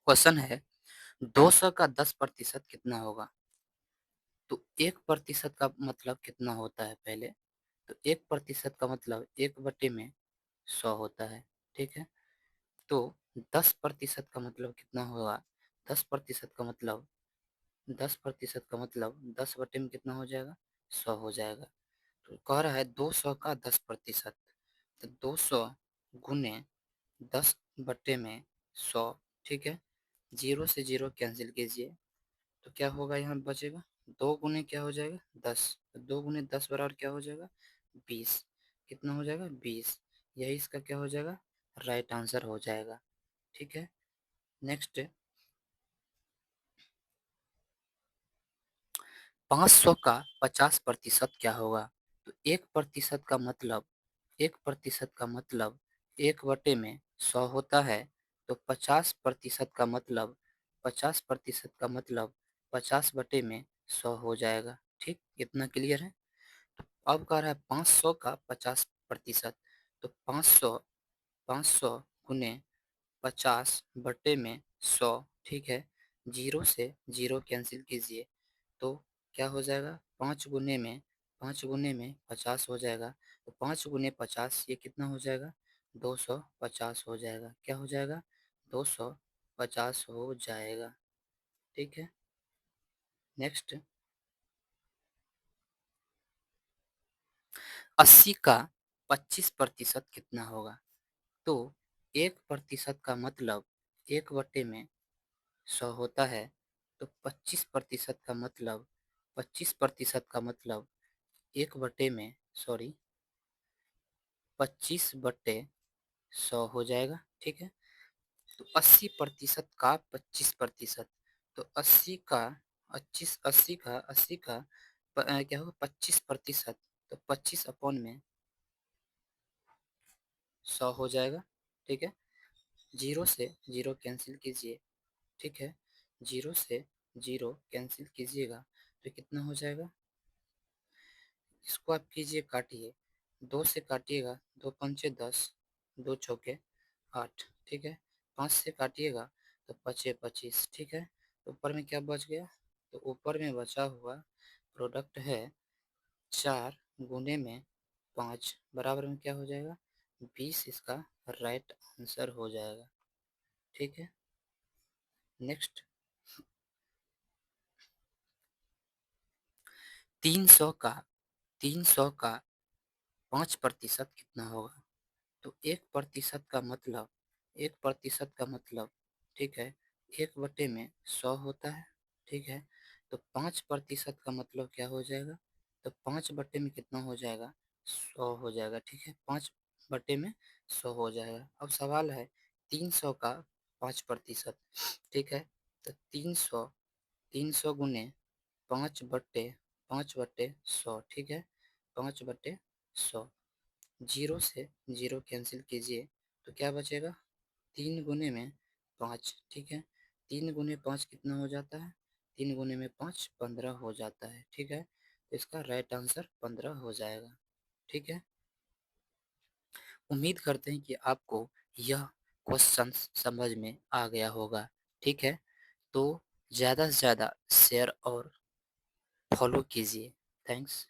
Question है 200 का 10% कितना होगा? तो 1% का मतलब कितना होता है पहले? तो 1% का मतलब 1 बटे में 100 होता है, ठीक है? तो 10% का मतलब कितना होगा? 10% का मतलब 10% का मतलब 10 बटे में कितना हो जाएगा? 100 हो जाएगा। तो कह रहा है 200 का 10%, तो 200 गुने 10 बटे में 100, ठीक है? 0 से 0 कैंसिल कीजिए, तो क्या होगा यहाँ बचेगा? 2 गुने क्या हो जाएगा? 10, तो 2 गुने 10 बराबर क्या हो जाएगा? 20। कितना हो जाएगा? 20। यही इसका क्या हो जाएगा? राइट आंसर हो जाएगा, ठीक है? नेक्स्ट, 500 का 50% क्या होगा? तो 1% का मतलब 1% का मतलब 1/100 होता है। तो 50% का मतलब 50% का मतलब 50/100 हो जाएगा, ठीक? इतना क्लियर है? तो अब कह रहा है 500 का 50%, तो 500 गुने 50/100, ठीक है? 0 से 0 कैंसिल कीजिए, तो क्या हो जाएगा? 5 गुने में 50 हो जाएगा, तो 5 गुने 50 ये कितना हो जाएगा? 250 हो जाएगा। क्या हो जाएगा? 250 हो जाएगा, ठीक है? नेक्स्ट, 80 का 25% कितना होगा? तो 1% का मतलब 1/100 होता है। तो 25% का मतलब 25/100 हो जाएगा, ठीक है? तो 80% का 25%, तो 80 का क्या होगा? 25%, तो 25/100 हो जाएगा, ठीक है? 0 से 0 कैंसिल कीजिए, ठीक है? 0 से 0 कैंसिल कीजिएगा, तो कितना हो जाएगा? इसको आप कीजिए, काटिए, 2 से काटिएगा, 2 पंचे 10, 2 चौके 8, ठीक है? 5 से काटिएगा तो 5 25, ठीक है? तो ऊपर में क्या बच गया? तो ऊपर में बचा हुआ प्रोडक्ट है 4 गुने में 5 बराबर में क्या हो जाएगा? 20 इसका राइट आंसर हो जाएगा, ठीक है? नेक्स्ट, 300 का 5% कितना होगा? तो 1% का मतलब 1% का मतलब, ठीक है, 1/100 होता है, ठीक है? तो 5% का मतलब क्या हो जाएगा? तो 5 बटे में कितना हो जाएगा? 100 हो जाएगा, ठीक है? 5/100 हो जाएगा। अब सवाल है 300 का 5%, ठीक है? तो 300 गुने 5/100, ठीक है? 5/100, 0 से 0 कैंसिल कीजिए, तो क्या बचेगा? 3 गुने में 5, ठीक है? 3 गुने 5 कितना हो जाता है? 3 गुने में 5 15 हो जाता है, ठीक है? तो इसका राइट आंसर 15 हो जाएगा, ठीक है? उम्मीद करते हैं कि आपको यह क्वेश्चन समझ में आ गया होगा, ठीक है? तो ज़्यादा से ज़्यादा शेयर और फॉलो कीजिए। थैंक्स।